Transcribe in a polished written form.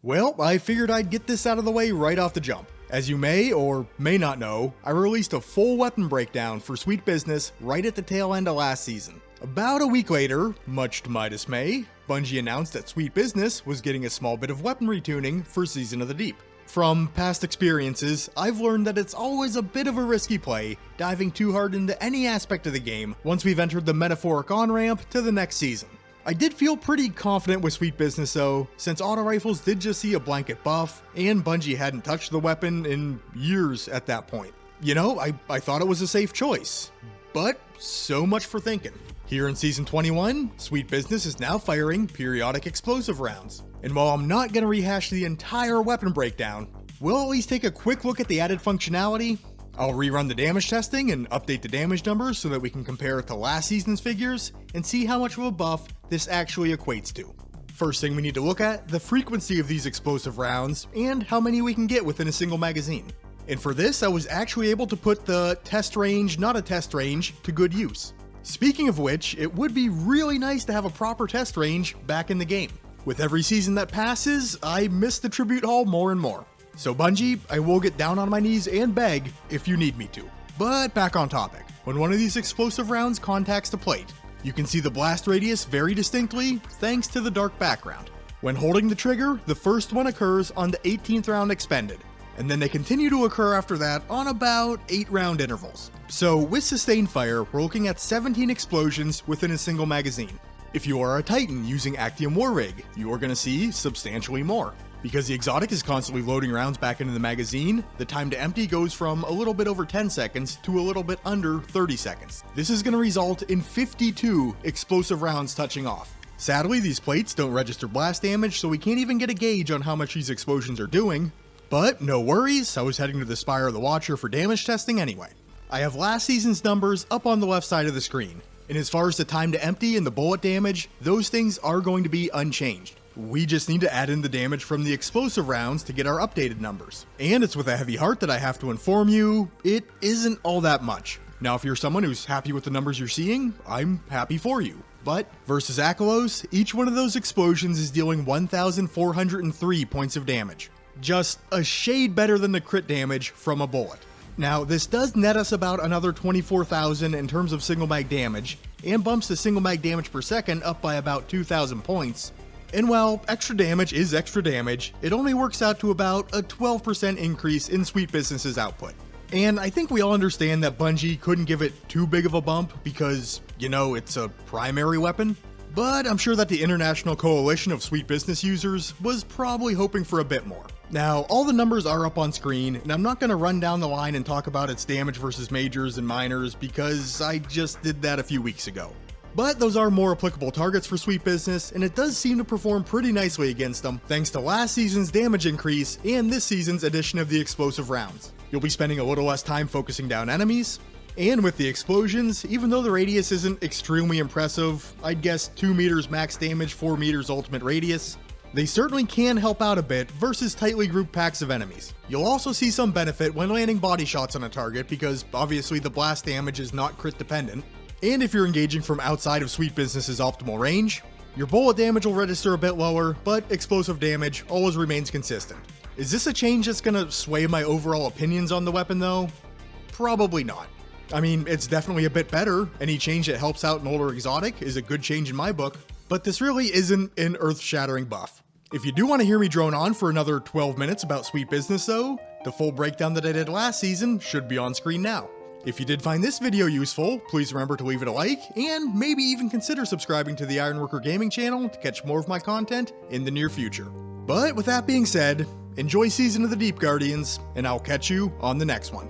Well, I figured I'd get this out of the way right off the jump. As you may or may not know, I released a full weapon breakdown for Sweet Business right at the tail end of last season. About a week later, much to my dismay, Bungie announced that Sweet Business was getting a small bit of weapon retuning for Season of the Deep. From past experiences, I've learned that it's always a bit of a risky play, diving too hard into any aspect of the game once we've entered the metaphoric on-ramp to the next season. I did feel pretty confident with Sweet Business though, since auto rifles did just see a blanket buff, and Bungie hadn't touched the weapon in years at that point. You know, I thought it was a safe choice, but so much for thinking. Here in Season 21, Sweet Business is now firing periodic explosive rounds. And while I'm not going to rehash the entire weapon breakdown, we'll at least take a quick look at the added functionality. I'll rerun the damage testing and update the damage numbers so that we can compare it to last season's figures and see how much of a buff this actually equates to. First thing we need to look at, the frequency of these explosive rounds and how many we can get within a single magazine. And for this, I was actually able to put the test range, not a test range, to good use. Speaking of which, it would be really nice to have a proper test range back in the game. With every season that passes, I miss the tribute haul more and more. So Bungie, I will get down on my knees and beg if you need me to. But back on topic. When one of these explosive rounds contacts the plate, you can see the blast radius very distinctly thanks to the dark background. When holding the trigger, the first one occurs on the 18th round expended, and then they continue to occur after that on about 8 round intervals. So with sustained fire, we're looking at 17 explosions within a single magazine. If you are a Titan using Actium War Rig, you are going to see substantially more. Because the exotic is constantly loading rounds back into the magazine, the time to empty goes from a little bit over 10 seconds to a little bit under 30 seconds. This is going to result in 52 explosive rounds touching off. Sadly, these plates don't register blast damage, so we can't even get a gauge on how much these explosions are doing. But no worries, I was heading to the Spire of the Watcher for damage testing anyway. I have last season's numbers up on the left side of the screen, and as far as the time to empty and the bullet damage, those things are going to be unchanged. We just need to add in the damage from the explosive rounds to get our updated numbers. And it's with a heavy heart that I have to inform you, it isn't all that much. Now if you're someone who's happy with the numbers you're seeing, I'm happy for you. But versus Akalos, each one of those explosions is dealing 1,403 points of damage. Just a shade better than the crit damage from a bullet. Now this does net us about another 24,000 in terms of single mag damage, and bumps the single mag damage per second up by about 2,000 points. And while extra damage is extra damage, it only works out to about a 12% increase in Sweet Business's output. And I think we all understand that Bungie couldn't give it too big of a bump because, you know, it's a primary weapon. But I'm sure that the International Coalition of Sweet Business users was probably hoping for a bit more. Now, all the numbers are up on screen, and I'm not going to run down the line and talk about its damage versus majors and minors because I just did that a few weeks ago. But those are more applicable targets for Sweet Business, and it does seem to perform pretty nicely against them, thanks to last season's damage increase and this season's addition of the explosive rounds. You'll be spending a little less time focusing down enemies, and with the explosions, even though the radius isn't extremely impressive, I'd guess 2 meters max damage, 4 meters ultimate radius, they certainly can help out a bit versus tightly grouped packs of enemies. You'll also see some benefit when landing body shots on a target because obviously the blast damage is not crit dependent. And if you're engaging from outside of Sweet Business's optimal range, your bullet damage will register a bit lower, but explosive damage always remains consistent. Is this a change that's gonna sway my overall opinions on the weapon though? Probably not. I mean, it's definitely a bit better. Any change that helps out an older exotic is a good change in my book, but this really isn't an earth-shattering buff. If you do want to hear me drone on for another 12 minutes about Sweet Business though, the full breakdown that I did last season should be on screen now. If you did find this video useful, please remember to leave it a like, and maybe even consider subscribing to the Ironworker Gaming channel to catch more of my content in the near future. But with that being said, enjoy Season of the Deep, Guardians, and I'll catch you on the next one.